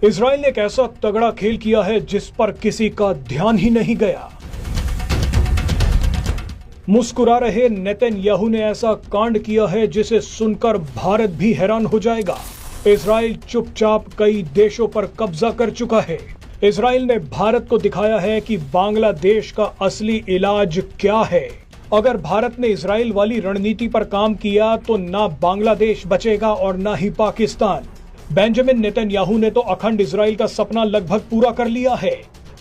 Israel ने एक ऐसा तगड़ा खेल किया है जिस पर किसी का ध्यान ही नहीं गया। मुस्कुरा रहे नेतन्याहू ने ऐसा कांड किया है जिसे सुनकर भारत भी हैरान हो जाएगा। इजराइल चुपचाप कई देशों पर कब्जा कर चुका है। इजराइल ने भारत को दिखाया है कि बांग्लादेश का असली इलाज क्या है। अगर भारत ने इजराइल वाली रणनीति पर काम किया तो ना बांग्लादेश बचेगा और ना ही पाकिस्तान। बेंजामिन नेतन्याहू ने तो अखंड इजराइल का सपना लगभग पूरा कर लिया है,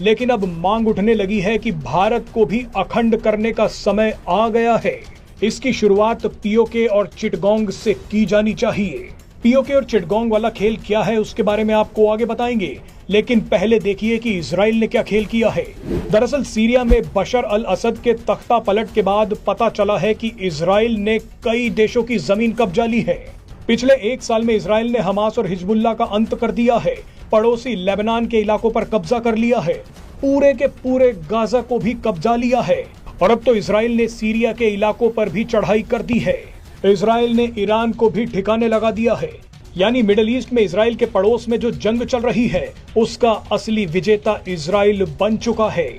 लेकिन अब मांग उठने लगी है कि भारत को भी अखंड करने का समय आ गया है। इसकी शुरुआत पीओके और चिटगोंग से की जानी चाहिए। पीओके और चिटगोंग वाला खेल क्या है उसके बारे में आपको आगे बताएंगे, लेकिन पहले देखिए कि इजराइल ने क्या खेल किया है। दरअसल सीरिया में बशर अल असद के तख्ता पलट के बाद पता चला है कि इजराइल ने कई देशों की जमीन कब्जा ली है। पिछले एक साल में इजराइल ने हमास और हिजबुल्लाह का अंत कर दिया है, पड़ोसी लेबनान के इलाकों पर कब्जा कर लिया है, पूरे के पूरे गाजा को भी कब्जा लिया है और अब तो इजराइल ने सीरिया के इलाकों पर भी चढ़ाई कर दी है। इजराइल ने ईरान को भी ठिकाने लगा दिया है। यानी मिडिल ईस्ट में इजराइल के पड़ोस में जो जंग चल रही है उसका असली विजेता इजराइल बन चुका है।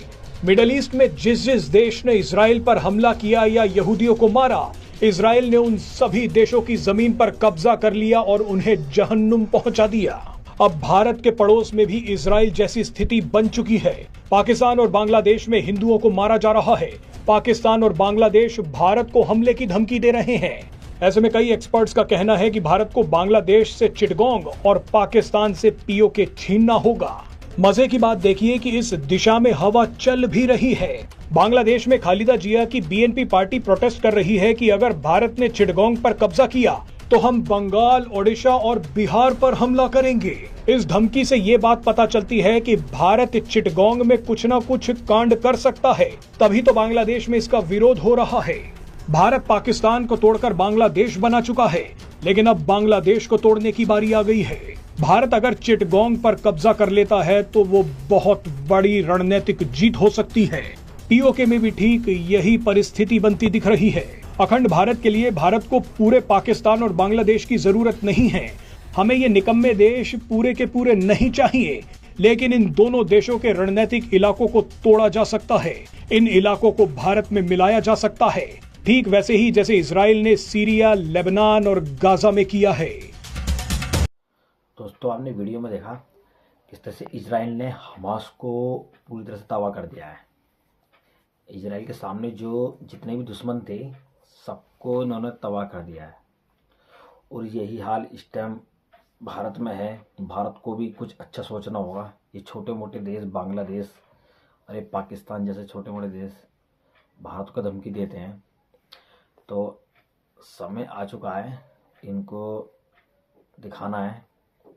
मिडिल ईस्ट में जिस जिस देश ने इजराइल पर हमला किया या यहूदियों को मारा, इजराइल ने उन सभी देशों की जमीन पर कब्जा कर लिया और उन्हें जहन्नुम पहुंचा दिया। अब भारत के पड़ोस में भी इजराइल जैसी स्थिति बन चुकी है। पाकिस्तान और बांग्लादेश में हिंदुओं को मारा जा रहा है। पाकिस्तान और बांग्लादेश भारत को हमले की धमकी दे रहे हैं। ऐसे में कई एक्सपर्ट्स का कहना है कि भारत को बांग्लादेश से चिटगोंग और पाकिस्तान से पीओके छीनना होगा। मजे की बात देखिए कि इस दिशा में हवा चल भी रही है। बांग्लादेश में खालिदा जिया की बीएनपी पार्टी प्रोटेस्ट कर रही है कि अगर भारत ने चिटगोंग पर कब्जा किया तो हम बंगाल, ओडिशा और बिहार पर हमला करेंगे। इस धमकी से ये बात पता चलती है कि भारत चिटगोंग में कुछ न कुछ कांड कर सकता है, तभी तो बांग्लादेश में इसका विरोध हो रहा है। भारत पाकिस्तान को तोड़कर बांग्लादेश बना चुका है, लेकिन अब बांग्लादेश को तोड़ने की बारी आ गई है। भारत अगर चिटगोंग पर कब्जा कर लेता है तो वो बहुत बड़ी रणनीतिक जीत हो सकती है। पीओके में भी ठीक यही परिस्थिति बनती दिख रही है। अखंड भारत के लिए भारत को पूरे पाकिस्तान और बांग्लादेश की जरूरत नहीं है। हमें ये निकम्मे देश पूरे के पूरे नहीं चाहिए, लेकिन इन दोनों देशों के रणनीतिक इलाकों को तोड़ा जा सकता है। इन इलाकों को भारत में मिलाया जा सकता है, ठीक वैसे ही जैसे इजराइल ने सीरिया, लेबनान और गाजा में किया है। दोस्तों, आपने वीडियो में देखा किस तरह से इजराइल ने हमास को पूरी तरह से तबाह कर दिया है। इजराइल के सामने जो जितने भी दुश्मन थे सबको इन्होंने तबाह कर दिया है और यही हाल इस टाइम भारत में है। भारत को भी कुछ अच्छा सोचना होगा। ये छोटे मोटे देश बांग्लादेश, अरे पाकिस्तान जैसे छोटे मोटे देश भारत को धमकी देते हैं, तो समय आ चुका है इनको दिखाना है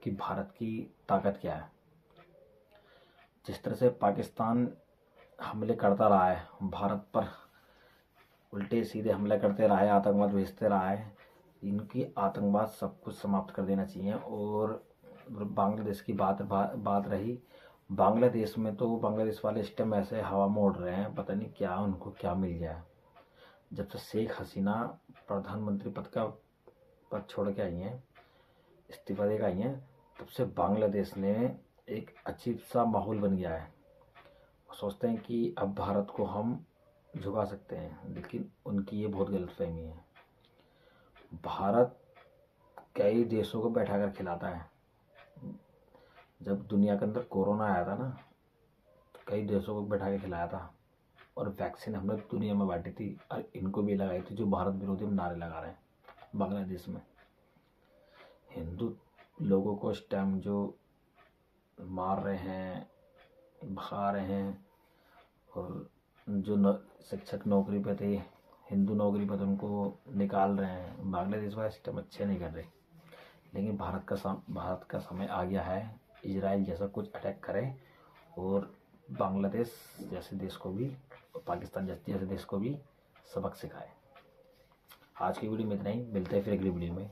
कि भारत की ताकत क्या है। जिस तरह से पाकिस्तान हमले करता रहा है भारत पर, उल्टे सीधे हमले करते रहा है, आतंकवाद भेजते रहा है, इनकी आतंकवाद सब कुछ समाप्त कर देना चाहिए। और बांग्लादेश की बात रही, बांग्लादेश में तो बांग्लादेश वाले इस टाइम ऐसे हवा में उड़ रहे हैं, पता नहीं क्या उनको क्या मिल गया। जब से शेख हसीना प्रधानमंत्री पद छोड़ के आई हैं, इस्तीफा दे के आई हैं, तब से बांग्लादेश ने एक अजीब सा माहौल बन गया है। वो सोचते हैं कि अब भारत को हम झुका सकते हैं, लेकिन उनकी ये बहुत गलतफहमी है। भारत कई देशों को बैठा कर खिलाता है। जब दुनिया के अंदर कोरोना आया था ना, तो कई देशों को बैठा के खिलाया था और वैक्सीन हमने दुनिया में बांटी थी और इनको भी लगाई थी जो भारत विरोधी नारे लगा रहे हैं। बांग्लादेश में हिंदू लोगों को इस टाइम जो मार रहे हैं, भगा रहे हैं, और जो शिक्षक नौकरी पे थे, हिंदू नौकरी पर, उनको निकाल रहे हैं। बांग्लादेश वाले सिस्टम अच्छे नहीं कर रहे, लेकिन भारत का समय आ गया है इजराइल जैसा कुछ अटैक करे और बांग्लादेश जैसे देश को भी, पाकिस्तान जैसे देश को भी सबक सिखाए। आज की वीडियो में इतना ही, मिलते हैं फिर अगली वीडियो में।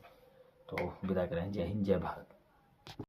तो विदा करें। जय हिंद, जय भारत।